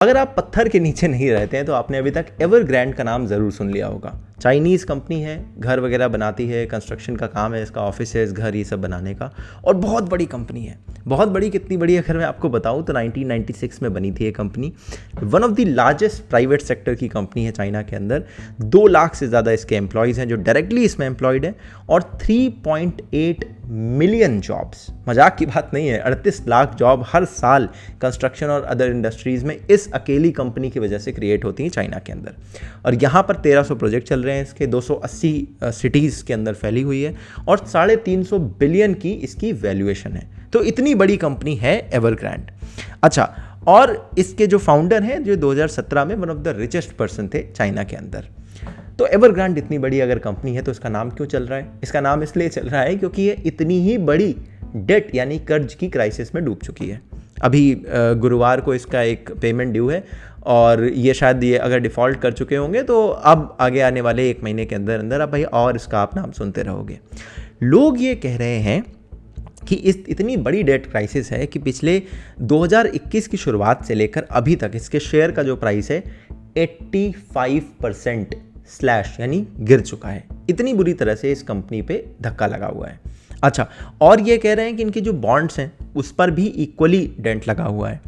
अगर आप पत्थर के नीचे नहीं रहते हैं तो आपने अभी तक एवरग्रैंड का नाम ज़रूर सुन लिया होगा। चाइनीज़ कंपनी है, घर वगैरह बनाती है, कंस्ट्रक्शन का काम है, इसका ऑफिस है, इस घर ये सब बनाने का, और बहुत बड़ी कंपनी है। बहुत बड़ी, कितनी बड़ी अगर मैं आपको बताऊं तो 1996 में बनी थी ये company. One of the largest private sector की कंपनी है चाइना के अंदर। 2 लाख से ज़्यादा इसके एम्प्लॉयज़ हैं जो डायरेक्टली इसमें एम्प्लॉयड हैं, और 3.8 मिलियन जॉब्स, मजाक की बात नहीं है, 38 लाख जॉब हर साल कंस्ट्रक्शन और अदर इंडस्ट्रीज़ में इस अकेली कंपनी की वजह से क्रिएट होती हैं चाइना के अंदर। और यहाँ पर 1300 प्रोजेक्ट चल रहे हैं इसके, 280 सिटीज़ के अंदर फैली हुई है, और 350 बिलियन की इसकी वैल्यूएशन है। तो इतनी बड़ी कंपनी है एवरग्रैंड। अच्छा, और इसके जो फाउंडर हैं, जो 2017 में one of the richest person थे चाइना के अंदर। तो एवरग्रैंड इतनी बड़ी अगर कंपनी है तो इसका नाम क्यों चल रहा है? इसका नाम इसलिए चल रहा है क्योंकि ये इतनी ही बड़ी डेट यानी कर्ज की क्राइसिस में डूब चुकी है। अभी गुरुवार को इसका एक पेमेंट ड्यू है, और ये शायद ये अगर डिफ़ॉल्ट कर चुके होंगे तो अब आगे आने वाले 1 महीने के अंदर अंदर अब भाई और इसका आप नाम सुनते रहोगे। लोग ये कह रहे हैं कि इतनी बड़ी डेट क्राइसिस है कि पिछले 2021 की शुरुआत से लेकर अभी तक इसके शेयर का जो प्राइस है 85% स्लैश यानी गिर चुका है। इतनी बुरी तरह से इस कंपनी पे धक्का लगा हुआ है। अच्छा, और ये कह रहे हैं कि इनकी जो बॉन्ड्स हैं उस पर भी इक्वली डेंट लगा हुआ है।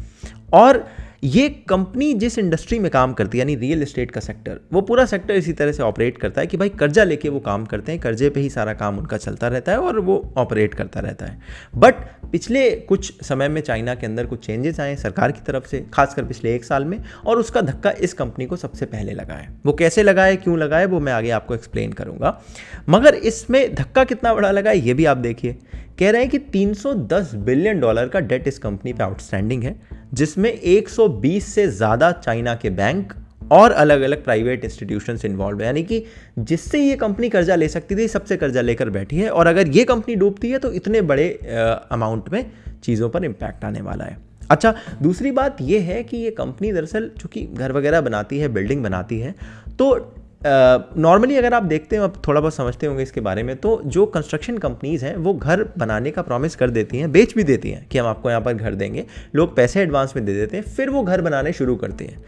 और ये कंपनी जिस इंडस्ट्री में काम करती है यानी रियल एस्टेट का सेक्टर, वो पूरा सेक्टर इसी तरह से ऑपरेट करता है कि भाई कर्जा लेके वो काम करते हैं, कर्जे पे ही सारा काम उनका चलता रहता है और वो ऑपरेट करता रहता है। बट पिछले कुछ समय में चाइना के अंदर कुछ चेंजेस आए सरकार की तरफ से, खासकर पिछले 1 साल में, और उसका धक्का इस कंपनी को सबसे पहले लगा है। वो कैसे लगा है, क्यों लगा है, वो मैं आगे आपको एक्सप्लेन करूंगा। मगर इसमें धक्का कितना बड़ा लगा है ये भी आप देखिए। कह रहे हैं कि $310 बिलियन का डेट इस कंपनी पे आउटस्टैंडिंग है, जिसमें 120 से ज़्यादा चाइना के बैंक और अलग अलग प्राइवेट इंस्टीट्यूशंस इन्वॉल्व है। यानी कि जिससे ये कंपनी कर्जा ले सकती थी, सबसे कर्जा लेकर बैठी है, और अगर ये कंपनी डूबती है तो इतने बड़े अमाउंट में चीज़ों पर इम्पैक्ट आने वाला है। अच्छा, दूसरी बात ये है कि ये कंपनी दरअसल चूँकि घर वगैरह बनाती है, बिल्डिंग बनाती है, तो नॉर्मली अगर आप देखते हैं, अब थोड़ा बहुत समझते होंगे इसके बारे में, तो जो कंस्ट्रक्शन कंपनीज़ हैं वो घर बनाने का प्रॉमिस कर देती हैं, बेच भी देती हैं कि हम आपको यहाँ पर घर देंगे, लोग पैसे एडवांस में दे देते हैं, फिर वो घर बनाने शुरू करते हैं।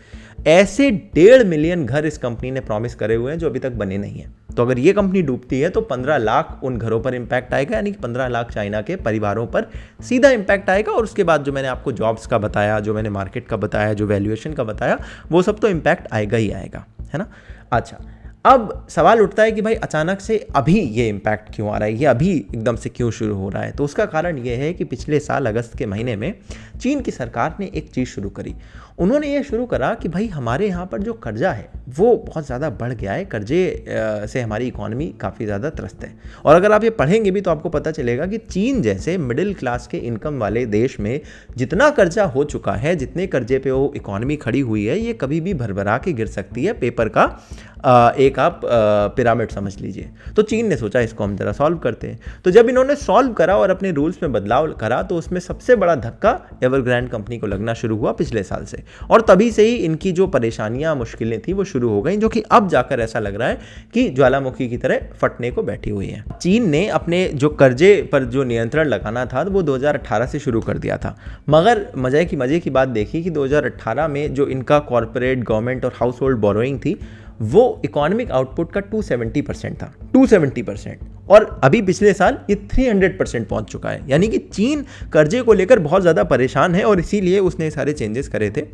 ऐसे 1.5 मिलियन घर इस कंपनी ने प्रॉमिस करे हुए हैं जो अभी तक बने नहीं हैं। तो अगर ये कंपनी डूबती है तो 15 लाख उन घरों पर इम्पैक्ट आएगा, यानी कि 15 लाख चाइना के परिवारों पर सीधा इम्पैक्ट आएगा। और उसके बाद जो मैंने आपको जॉब्स का बताया, जो मैंने मार्केट का बताया, जो वैल्यूएशन का बताया, वो सब तो इम्पैक्ट आएगा ही आएगा, है ना। अच्छा, अब सवाल उठता है कि भाई अचानक से अभी ये इम्पैक्ट क्यों आ रहा है, ये अभी एकदम से क्यों शुरू हो रहा है? तो उसका कारण ये है कि पिछले साल अगस्त के महीने में चीन की सरकार ने एक चीज़ शुरू करी। उन्होंने ये शुरू करा कि भाई हमारे यहाँ पर जो कर्जा है वो बहुत ज़्यादा बढ़ गया है, कर्जे से हमारी इकॉनमी काफ़ी ज़्यादा त्रस्त है। और अगर आप ये पढ़ेंगे भी तो आपको पता चलेगा कि चीन जैसे मिडिल क्लास के इनकम वाले देश में जितना कर्जा हो चुका है, जितने कर्जे पे वो इकॉनमी खड़ी हुई है, ये कभी भी भरभरा के गिर सकती है। पेपर का एक आप पिरामिड समझ लीजिए। तो चीन ने सोचा इसको हम ज़रा सॉल्व करते हैं। तो जब इन्होंने सॉल्व करा और अपने रूल्स में बदलाव करा, तो उसमें सबसे बड़ा धक्का एवरग्रैंड कंपनी को लगना शुरू हुआ पिछले साल से। और तभी से ही इनकी जो परेशानियां, मुश्किलें थी वो शुरू हो गई, जो कि अब जाकर ऐसा लग रहा है कि ज्वालामुखी की तरह फटने को बैठी हुई है। चीन ने अपने जो कर्जे पर जो नियंत्रण लगाना था वो 2018 से शुरू कर दिया था। मगर मजे की बात देखी कि 2018 में जो इनका कॉर्पोरेट, गवर्नमेंट और हाउस होल्ड बोरोइंग थी वो इकोनॉमिक आउटपुट का 270% था, 270%। और अभी पिछले साल ये 300% पहुंच चुका है। यानी कि चीन कर्जे को लेकर बहुत ज़्यादा परेशान है, और इसीलिए उसने सारे चेंजेस करे थे,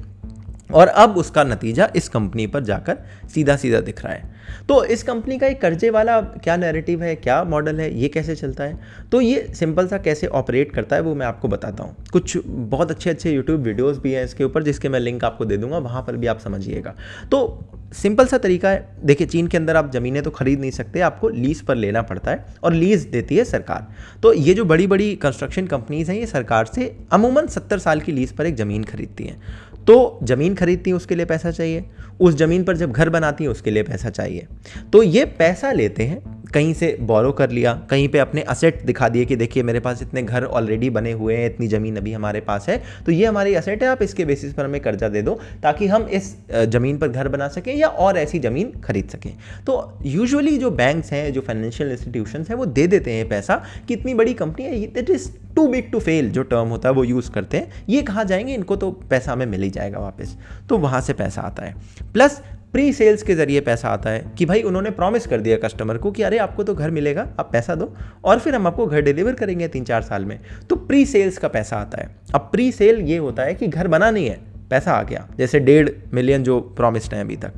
और अब उसका नतीजा इस कंपनी पर जाकर सीधा सीधा दिख रहा है। तो इस कंपनी का एक कर्जे वाला क्या नैरेटिव है, क्या मॉडल है, ये कैसे चलता है, तो ये सिंपल सा कैसे ऑपरेट करता है वो मैं आपको बताता हूँ। कुछ बहुत अच्छे यूट्यूब वीडियोस भी हैं इसके ऊपर, जिसके मैं लिंक आपको दे दूंगा, वहाँ पर भी आप समझिएगा। तो सिंपल सा तरीका है। देखिए, चीन के अंदर आप ज़मीनें तो खरीद नहीं सकते, आपको लीज पर लेना पड़ता है, और लीज देती है सरकार। तो ये जो बड़ी बड़ी कंस्ट्रक्शन कंपनीज़ हैं, ये सरकार से अमूमन 70 साल की लीज पर एक ज़मीन खरीदती हैं। तो ज़मीन खरीदती हैं, उसके लिए पैसा चाहिए, उस ज़मीन पर जब घर बनाती हैं उसके लिए पैसा चाहिए। तो ये पैसा लेते हैं कहीं से बोरो कर लिया, कहीं पे अपने असेट दिखा दिए कि देखिए मेरे पास इतने घर ऑलरेडी बने हुए हैं, इतनी ज़मीन अभी हमारे पास है, तो ये हमारी असेट है, आप इसके बेसिस पर हमें कर्जा दे दो ताकि हम इस ज़मीन पर घर बना सकें या और ऐसी ज़मीन खरीद सकें। तो यूजुअली जो बैंक्स हैं, जो फाइनेंशियल इंस्टीट्यूशंस हैं, वो दे देते हैं पैसा कि इतनी बड़ी कंपनी है, it is too big to fail, जो टर्म होता है वो यूज़ करते हैं, ये कहाँ जाएंगे, इनको तो पैसा हमें मिल ही जाएगा वापस। तो वहाँ से पैसा आता है। प्लस प्री सेल्स के ज़रिए पैसा आता है कि भाई उन्होंने प्रॉमिस कर दिया कस्टमर को कि अरे आपको तो घर मिलेगा, आप पैसा दो और फिर हम आपको घर डिलीवर करेंगे 3-4 साल में। तो प्री सेल्स का पैसा आता है। अब प्री सेल ये होता है कि घर बना नहीं है, पैसा आ गया, जैसे 1.5 मिलियन जो प्रॉमिस्ड है अभी तक,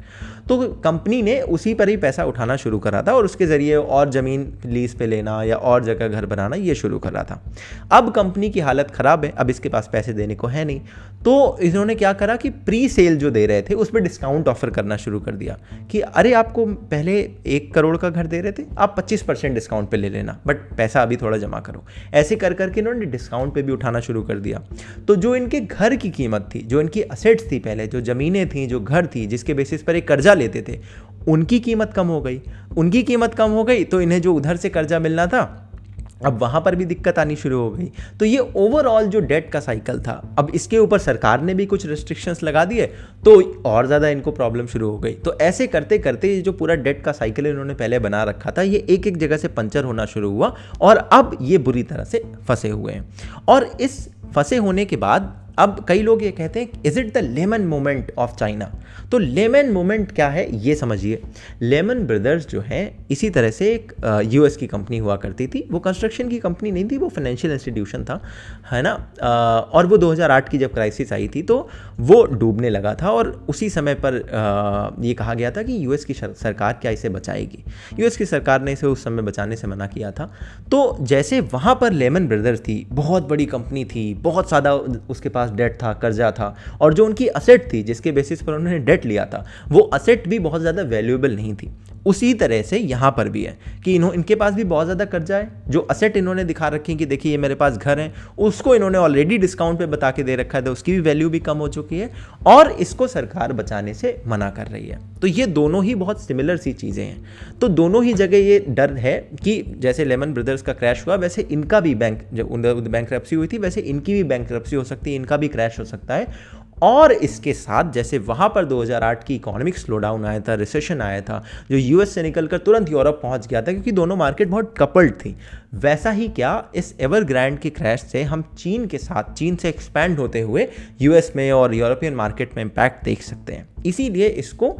तो कंपनी ने उसी पर ही पैसा उठाना शुरू करा था और उसके ज़रिए और ज़मीन लीज पे लेना या और जगह घर बनाना ये शुरू कर रहा था। अब कंपनी की हालत ख़राब है, अब इसके पास पैसे देने को है नहीं, तो इन्होंने क्या करा कि प्री सेल जो दे रहे थे उस पर डिस्काउंट ऑफर करना शुरू कर दिया कि अरे आपको पहले 1 करोड़ का घर दे रहे थे, आप 25% डिस्काउंट पे ले लेना, बट पैसा अभी थोड़ा जमा करो। ऐसे कर करके इन्होंने डिस्काउंट पे भी उठाना शुरू कर दिया। तो जो इनके घर की कीमत थी, जो इनकी असेट्स थी, पहले जो ज़मीनें थी, जो घर थी, जिसके बेसिस पर एक कर्जा लेते थे, उनकी कीमत कम हो गई। उनकी कीमत कम हो गई तो इन्हें जो उधर से कर्जा मिलना था, अब वहाँ पर भी दिक्कत आनी शुरू हो गई। तो ये ओवरऑल जो डेट का साइकिल था, अब इसके ऊपर सरकार ने भी कुछ रेस्ट्रिक्शंस लगा दिए तो और ज़्यादा इनको प्रॉब्लम शुरू हो गई। तो ऐसे करते करते ये जो पूरा डेट का साइकिल इन्होंने पहले बना रखा था, ये एक एक जगह से पंचर होना शुरू हुआ और अब ये बुरी तरह से फंसे हुए हैं। और इस फंसे होने के बाद अब कई लोग ये कहते हैं is it the lemon moment of China. तो लेमन मोमेंट क्या है ये समझिए। लेमन ब्रदर्स जो है इसी तरह से एक यूएस की कंपनी हुआ करती थी। वो कंस्ट्रक्शन की कंपनी नहीं थी, वो फाइनेंशियल इंस्टीट्यूशन था, है ना। और वो 2008 की जब क्राइसिस आई थी तो वो डूबने लगा था और उसी समय पर ये कहा गया था कि यूएस की सरकार क्या इसे बचाएगी। यूएस की सरकार ने इसे उस समय बचाने से मना किया था। तो जैसे वहाँ पर लेमन ब्रदर्स थी, बहुत बड़ी कंपनी थी, बहुत ज़्यादा उसके पास डेट था, कर्जा था, और जो उनकी असेट थी जिसके बेसिस पर उन्होंने डेट लिया था वो असेट भी बहुत ज़्यादा वैल्यूएबल नहीं थी। उसी तरह से यहाँ पर भी है कि इनके पास भी बहुत ज़्यादा कर्जा है। जो असेट इन्होंने दिखा रखी है कि देखिए ये मेरे पास घर है, उसको इन्होंने ऑलरेडी डिस्काउंट पे बता के दे रखा है, तो उसकी भी वैल्यू भी कम हो चुकी है और इसको सरकार बचाने से मना कर रही है। तो ये दोनों ही बहुत सिमिलर सी चीज़ें हैं। तो दोनों ही जगह ये डर है कि जैसे लेमन ब्रदर्स का क्रैश हुआ वैसे इनका भी जब बैंकरप्सी हुई थी वैसे इनकी भी बैंकरप्सी हो सकती है, इनका भी क्रैश हो सकता है। और इसके साथ जैसे वहाँ पर 2008 की इकोनॉमिक स्लोडाउन आया था, रिसेशन आया था, जो यूएस से निकलकर तुरंत यूरोप पहुँच गया था क्योंकि दोनों मार्केट बहुत कपल्ड थी, वैसा ही क्या इस एवरग्रांड के क्रैश से हम चीन के साथ, चीन से एक्सपैंड होते हुए यूएस में और यूरोपियन मार्केट में इम्पैक्ट देख सकते हैं। इसीलिए इसको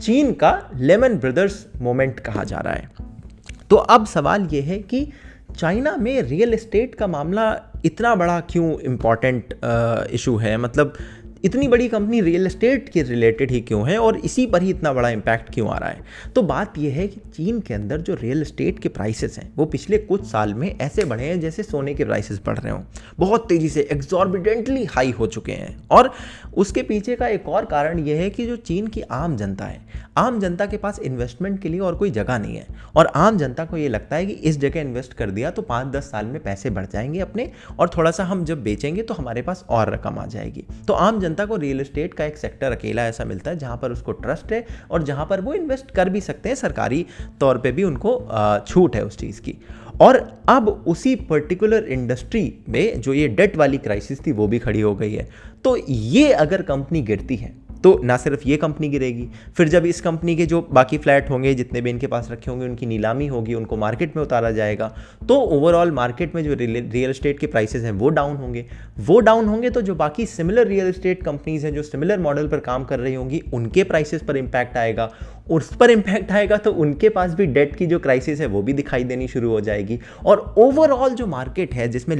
चीन का लेमन ब्रदर्स मोमेंट कहा जा रहा है। तो अब सवाल ये है कि चाइना में रियल एस्टेट का मामला इतना बड़ा क्यों इम्पॉर्टेंट इशू है, मतलब इतनी बड़ी कंपनी रियल एस्टेट के रिलेटेड ही क्यों है और इसी पर ही इतना बड़ा इम्पैक्ट क्यों आ रहा है। तो बात यह है कि चीन के अंदर जो रियल एस्टेट के प्राइसेस हैं वो पिछले कुछ साल में ऐसे बढ़े हैं जैसे सोने के प्राइसेस बढ़ रहे हों, बहुत तेज़ी से एक्सॉर्बिडेंटली हाई हो चुके हैं। और उसके पीछे का एक और कारण यह है कि जो चीन की आम जनता है, आम जनता के पास इन्वेस्टमेंट के लिए और कोई जगह नहीं है और आम जनता को ये लगता है कि इस जगह इन्वेस्ट कर दिया तो 5-10 साल में पैसे बढ़ जाएंगे अपने और थोड़ा सा हम जब बेचेंगे तो हमारे पास और रकम आ जाएगी। तो आम जनता को रियल एस्टेट का एक सेक्टर अकेला ऐसा मिलता है जहां पर उसको ट्रस्ट है और जहां पर वो इन्वेस्ट कर भी सकते हैं, सरकारी तौर पे भी उनको छूट है उस चीज़ की। और अब उसी पर्टिकुलर इंडस्ट्री में जो ये डेट वाली क्राइसिस थी वो भी खड़ी हो गई है। तो ये अगर कंपनी गिरती है तो ना सिर्फ ये कंपनी गिरेगी, फिर जब इस कंपनी के जो बाकी फ्लैट होंगे जितने भी इनके पास रखे होंगे उनकी नीलामी होगी, उनको मार्केट में उतारा जाएगा, तो ओवरऑल मार्केट में जो रियल एस्टेट के प्राइसेस हैं वो डाउन होंगे। तो जो बाकी सिमिलर रियल एस्टेट कंपनीज हैं जो सिमिलर मॉडल पर काम कर रही होंगी उनके प्राइसेस पर इम्पैक्ट आएगा, उस पर इम्पैक्ट आएगा तो उनके पास भी डेट की जो क्राइसिस है वो भी दिखाई देनी शुरू हो जाएगी और ओवरऑल जो मार्केट है जिसमें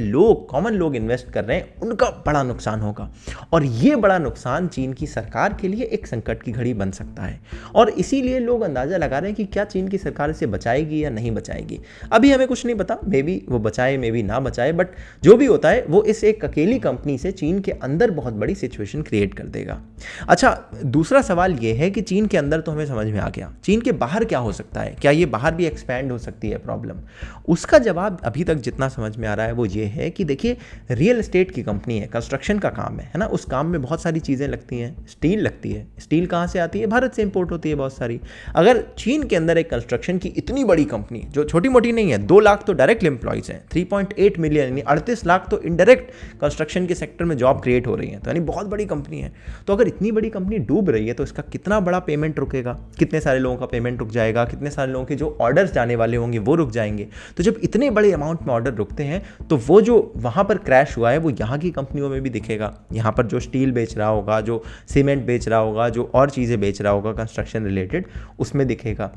कॉमन लोग इन्वेस्ट कर रहे हैं उनका बड़ा नुकसान होगा। और ये बड़ा नुकसान चीन की सरकार के लिए एक संकट की घड़ी बन सकता है और इसीलिए लोग अंदाजा लगा रहे हैं कि क्या चीन की सरकार इसे बचाएगी या नहीं बचाएगी। अभी हमें कुछ नहीं पता, मे बी वो बचाए मे बी ना बचाए, बट जो भी होता है वो इस एक अकेली कंपनी से चीन के अंदर बहुत बड़ी सिचुएशन क्रिएट कर देगा। अच्छा, दूसरा सवाल ये है कि चीन के अंदर तो हमें समझ में में आ गया, चीन के बाहर क्या हो सकता है, क्या ये बाहर भी एक्सपैंड हो सकती है प्रॉब्लम? उसका जवाब अभी तक जितना समझ में आ रहा है वो ये है कि देखिए, रियल एस्टेट की कंपनी है, कंस्ट्रक्शन का काम है ना, उस काम में बहुत सारी चीज़ें लगती हैं, स्टील लगती है, स्टील कहाँ से आती है? भारत से इंपोर्ट होती है बहुत सारी। अगर चीन के अंदर एक कंस्ट्रक्शन की इतनी बड़ी कंपनी जो छोटी मोटी नहीं है, 2 लाख तो डायरेक्ट एम्प्लॉयज़ हैं, 3.8 मिलियन यानी 38 लाख तो इनडायरेक्ट कंस्ट्रक्शन के सेक्टर में जॉब क्रिएट हो रही है, तो यानी बहुत बड़ी कंपनी है। तो अगर इतनी बड़ी कंपनी डूब रही है तो इसका कितना बड़ा पेमेंट रुकेगा, कितने सारे लोगों का पेमेंट रुक जाएगा, कितने सारे लोगों के जो ऑर्डर्स जाने वाले होंगे वो रुक जाएंगे। तो जब इतने बड़े अमाउंट में ऑर्डर रुकते हैं तो वो जो वहाँ पर क्रैश हुआ है वो यहाँ की कंपनियों में भी दिखेगा। यहाँ पर जो स्टील बेच रहा होगा, जो सीमेंट बेच रहा होगा, जो और चीज़ें बेच रहा होगा कंस्ट्रक्शन रिलेटेड, उसमें दिखेगा।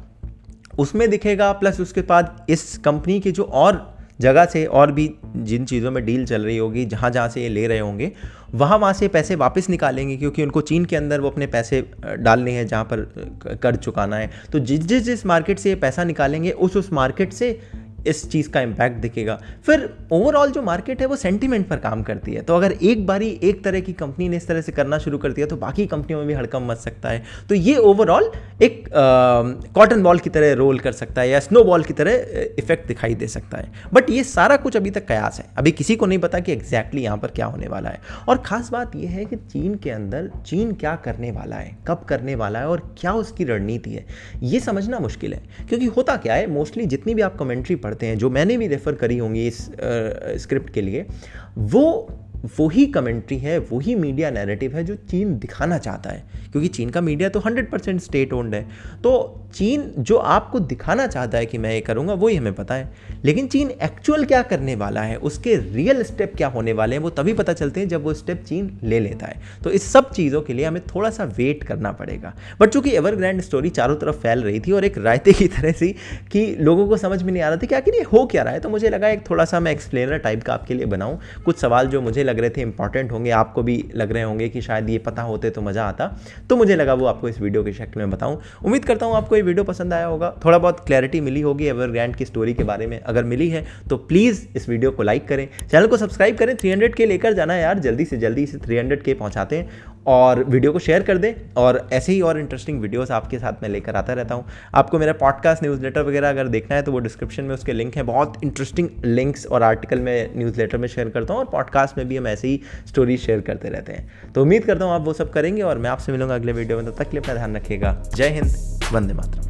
प्लस उसके बाद इस कंपनी के जो और जगह से और भी जिन चीज़ों में डील चल रही होगी, जहाँ से ये ले रहे होंगे, वहाँ से पैसे वापस निकालेंगे, क्योंकि उनको चीन के अंदर वो अपने पैसे डालने हैं जहाँ पर कर चुकाना है। तो जिस मार्केट से ये पैसा निकालेंगे उस मार्केट से इस चीज़ का इम्पैक्ट दिखेगा। फिर ओवरऑल जो मार्केट है वो सेंटीमेंट पर काम करती है। तो अगर एक बारी एक तरह की कंपनी ने इस तरह से करना शुरू कर दिया तो बाकी कंपनियों में भी हड़कंप मच सकता है। तो ये ओवरऑल एक कॉटन बॉल की तरह रोल कर सकता है या स्नो बॉल की तरह इफेक्ट दिखाई दे सकता है। बट ये सारा कुछ अभी तक कयास है, अभी किसी को नहीं पता कि एग्जैक्टली यहाँ पर क्या होने वाला है। और ख़ास बात यह है कि चीन के अंदर चीन क्या करने वाला है, कब करने वाला है और क्या उसकी रणनीति है, ये समझना मुश्किल है। क्योंकि होता क्या है, मोस्टली जितनी भी आप कमेंट्री पढ़ते हैं, जो मैंने भी रेफर करी होंगी इस स्क्रिप्ट के लिए, वही कमेंट्री है, वही मीडिया नैरेटिव है जो चीन दिखाना चाहता है। क्योंकि चीन का मीडिया तो 100% स्टेट ओन्ड है। तो चीन जो आपको दिखाना चाहता है कि मैं ये करूँगा वही हमें पता है, लेकिन चीन एक्चुअल क्या करने वाला है, उसके रियल स्टेप क्या होने वाले हैं, वो तभी पता चलते हैं जब वो स्टेप चीन ले लेता है। तो इस सब चीज़ों के लिए हमें थोड़ा सा वेट करना पड़ेगा। बट चूंकि एवरग्रांड स्टोरी चारों तरफ फैल रही थी और एक रायते की तरह सी कि लोगों को समझ में नहीं आ रहा था कि आखिर ये हो क्या रहा है, तो मुझे लगा एक थोड़ा सा मैं एक्सप्लेनर टाइप का आपके लिए बनाऊँ। कुछ सवाल जो मुझे लग रहे थे इंपॉर्टेंट होंगे, आपको भी लग रहे होंगे कि शायद ये पता होते तो मज़ा आता, तो मुझे लगा वो आपको इस वीडियो की शक्ल में बताऊं। उम्मीद करता हूं आपको ये वीडियो पसंद आया होगा, थोड़ा बहुत क्लैरिटी मिली होगी एवरग्रांड की स्टोरी के बारे में। अगर मिली है तो प्लीज़ इस वीडियो को लाइक करें, चैनल को सब्सक्राइब करें। 300K लेकर जाना है यार, जल्दी से जल्दी इसे 300K पहुंचाते हैं, और वीडियो को शेयर कर दें। और ऐसे ही और इंटरेस्टिंग वीडियोस आपके साथ मैं लेकर आता रहता हूं। आपको मेरा पॉडकास्ट, न्यूज़लेटर वगैरह अगर देखना है तो वो डिस्क्रिप्शन में उसके लिंक है। बहुत इंटरेस्टिंग लिंक्स और आर्टिकल मैं न्यूज़लेटर में शेयर करता हूं, और पॉडकास्ट में भी हम ऐसे ही स्टोरी शेयर करते रहते हैं। तो उम्मीद करता हूं आप वो सब करेंगे, और मैं आपसे मिलूंगा अगले वीडियो में। तब तक के लिए अपना ध्यान रखिएगा। जय हिंद, वंदे मातरम।